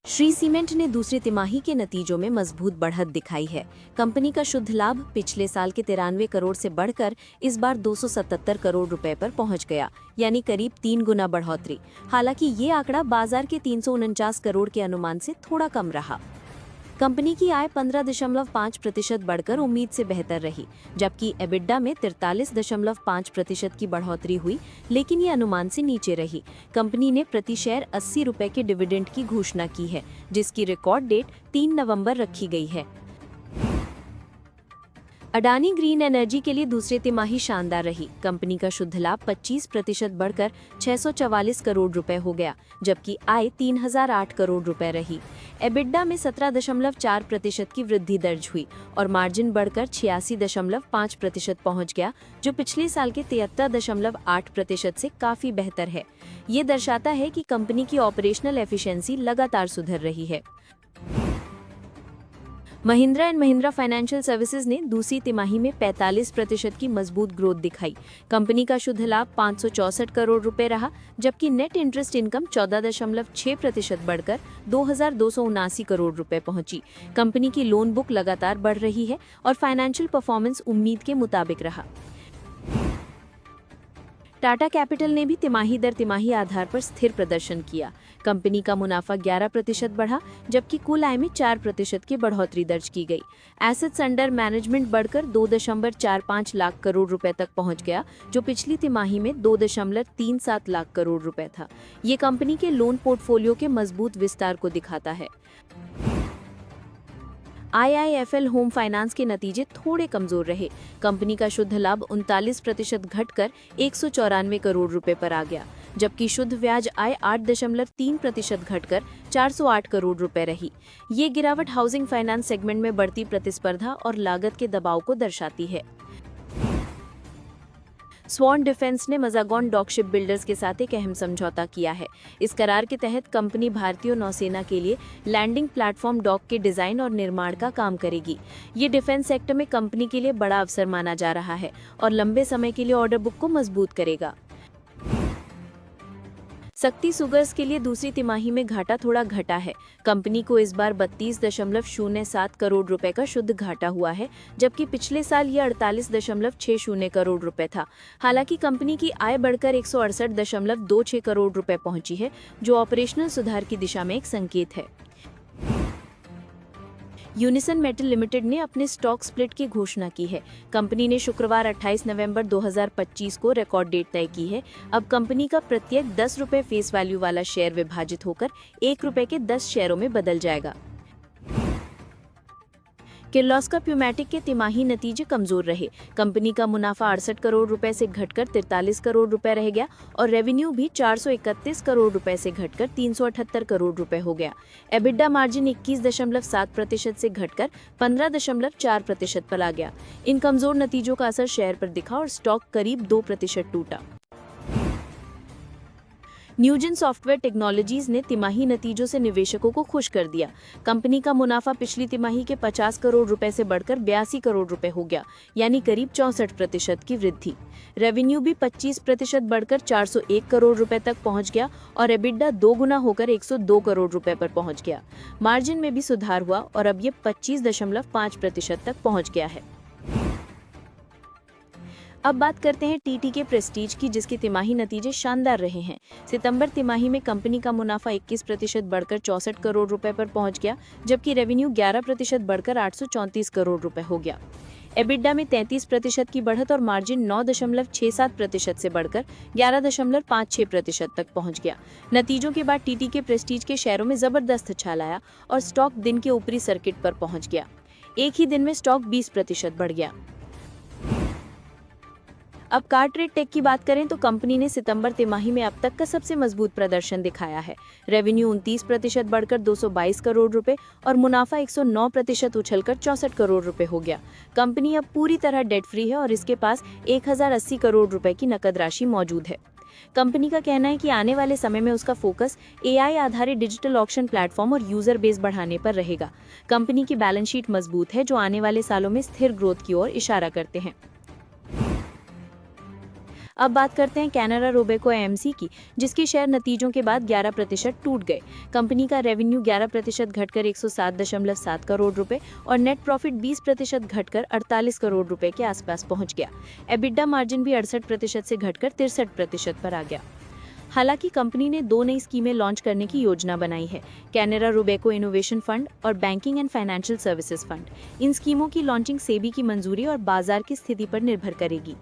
Shri cement ने दूसरी तिमाही के नतीजों में मजबूत बढ़त दिखाई है। कंपनी का शुद्ध लाभ पिछले साल के 93 करोड़ से बढ़कर इस बार 277 करोड़ रुपए पर पहुंच गया, यानी करीब 3 गुना बढ़ोतरी। हालांकि ये आंकड़ा बाजार के 349 करोड़ के अनुमान से थोड़ा कम रहा। कंपनी की आय 15.5% बढ़कर उम्मीद से बेहतर रही, जबकि एबिडा में 43.5% की बढ़ोतरी हुई, लेकिन ये अनुमान से नीचे रही। कंपनी ने प्रति शेयर 80 रुपए के डिविडेंड की घोषणा की है, जिसकी रिकॉर्ड डेट 3 नवंबर रखी गई है। अडानी ग्रीन एनर्जी के लिए दूसरी तिमाही शानदार रही। कंपनी का शुद्ध लाभ 25% बढ़कर 644 करोड़ रुपए हो गया, जबकि आय 3008 करोड़ रुपए रही। एबिडा में 17.4% की वृद्धि दर्ज हुई और मार्जिन बढ़कर 86.5% पहुंच गया, जो पिछले साल के 73.8% से काफी बेहतर है। ये दर्शाता है कि कंपनी की ऑपरेशनल एफिशिएंसी लगातार सुधर रही है। Mahindra and Mahindra financial services ने दूसरी तिमाही में 45% की मजबूत ग्रोथ दिखाई। कंपनी का शुद्ध लाभ 564 करोड़ रुपए रहा, जबकि नेट इंटरेस्ट इनकम 14.6% बढ़कर 2279 करोड़ रुपए पहुंची। कंपनी की लोन बुक लगातार बढ़ रही है और फाइनेंशियल परफॉर्मेंस उम्मीद के मुताबिक रहा। टाटा कैपिटल ने भी तिमाही दर तिमाही आधार पर स्थिर प्रदर्शन किया। कंपनी का मुनाफा 11% बढ़ा, जबकि कुल आय में 4% की बढ़ोतरी दर्ज की गई। एसेट्स अंडर मैनेजमेंट बढ़कर 2.45 लाख करोड़ रुपए तक पहुंच गया, जो पिछली तिमाही में 2.37 लाख करोड़ रुपए था। ये कंपनी के लोन पोर्टफोलियो के मजबूत विस्तार को दिखाता है। IIFL होम फाइनेंस के नतीजे थोड़े कमजोर रहे। कंपनी का शुद्ध लाभ 39% घटकर 194 करोड़ रुपए पर आ गया, जबकि शुद्ध ब्याज आय 8.3% घटकर 408 करोड़ रुपए रही। ये गिरावट हाउसिंग फाइनेंस सेगमेंट में बढ़ती प्रतिस्पर्धा और लागत के दबाव को दर्शाती है। स्वॉन डिफेंस ने मज़ागॉन डॉक शिप बिल्डर्स के साथ एक अहम समझौता किया है। इस करार के तहत कंपनी भारतीय नौसेना के लिए लैंडिंग प्लेटफॉर्म डॉक के डिजाइन और निर्माण का काम करेगी। ये डिफेंस सेक्टर में कंपनी के लिए बड़ा अवसर माना जा रहा है और लंबे समय के लिए ऑर्डर बुक को मजबूत करेगा। शक्ति सुगर्स के लिए दूसरी तिमाही में घाटा थोड़ा घटा है। कंपनी को इस बार 32.07 करोड़ रुपए का शुद्ध घाटा हुआ है, जबकि पिछले साल यह 48.60 करोड़ रुपए था। हालांकि कंपनी की आय बढ़कर 168.26 करोड़ रुपए पहुंची है, जो ऑपरेशनल सुधार की दिशा में एक संकेत है। यूनिसन मेटल लिमिटेड ने अपने स्टॉक स्प्लिट की घोषणा की है। कंपनी ने शुक्रवार 28 नवंबर 2025 को रिकॉर्ड डेट तय की है। अब कंपनी का प्रत्येक 10 रुपए फेस वैल्यू वाला शेयर विभाजित होकर 1 रुपए के 10 शेयरों में बदल जाएगा। किर्लोस्कर प्यूमेटिक के तिमाही नतीजे कमजोर रहे। कंपनी का मुनाफा 68 करोड़ रुपए से घटकर 43 करोड़ रुपए रह गया और रेवेन्यू भी 431 करोड़ रुपए से घटकर 378 करोड़ रुपए हो गया। एबिडा मार्जिन 21.7% से घटकर 15.4% पर आ गया। इन कमजोर नतीजों का असर शेयर पर दिखा और स्टॉक करीब 2% टूटा। न्यूजेन सॉफ्टवेयर टेक्नोलॉजीज ने तिमाही नतीजों से निवेशकों को खुश कर दिया। कंपनी का मुनाफा पिछली तिमाही के 50 करोड़ रुपए से बढ़कर 82 करोड़ रुपए हो गया, यानी करीब 64% की वृद्धि। रेवेन्यू भी 25% बढ़कर 401 करोड़ रुपए तक पहुंच गया और एबिडा 2 गुना होकर 102 करोड़ रुपए पर पहुंच गया। मार्जिन में भी सुधार हुआ और अब ये 25.5% तक पहुंच गया है। अब बात करते हैं टीटीके प्रेस्टीज की, जिसके तिमाही नतीजे शानदार रहे हैं। सितंबर तिमाही में कंपनी का मुनाफा 21% बढ़कर 64 करोड़ रुपए पर पहुंच गया, जबकि रेवेन्यू 11% बढ़कर 834 करोड़ रुपए हो गया। एबिडा में 33% की बढ़त और मार्जिन 9.67% से बढ़कर 11.56% तक पहुंच गया। नतीजों के बाद टीटीके प्रेस्टीज के शेयरों में जबरदस्त उछाल आया और स्टॉक दिन के ऊपरी सर्किट पर पहुंच गया। एक ही दिन में स्टॉक 20% बढ़ गया। अब कार्टरेट टेक की बात करें तो कंपनी ने सितंबर तिमाही में अब तक का सबसे मजबूत प्रदर्शन दिखाया है। रेवेन्यू 29% बढ़कर 222 करोड़ रुपए और मुनाफा 109% उछलकर 64 करोड़ रुपए हो गया। कंपनी अब पूरी तरह डेट फ्री है और इसके पास 1080 करोड़ रुपए की नकद राशि मौजूद है। कंपनी का कहना है कि आने वाले समय में उसका फोकस AI आधारित डिजिटल ऑक्शन प्लेटफॉर्म और यूजर बेस बढ़ाने पर रहेगा। कंपनी की बैलेंस शीट मजबूत है, जो आने वाले सालों में स्थिर ग्रोथ की ओर इशारा करते हैं। अब बात करते हैं कैनरा रोबेको एएमसी की, जिसकी शेयर नतीजों के बाद 11% टूट गए। कंपनी का रेवेन्यू 11% घटकर 107.7 करोड़ रुपए और नेट प्रॉफिट 20% घटकर 48 करोड़ रुपए के आसपास पहुंच गया। एबिडा मार्जिन भी 68% से घटकर 63% पर आ गया। हालांकि कंपनी ने 2 नई स्कीमें लॉन्च करने की योजना बनाई है, कैनरा रोबेको इनोवेशन फंड और banking and financial services fund. इन स्कीमों की लॉन्चिंग सेबी की मंजूरी और बाजार की स्थिति पर निर्भर करेगी।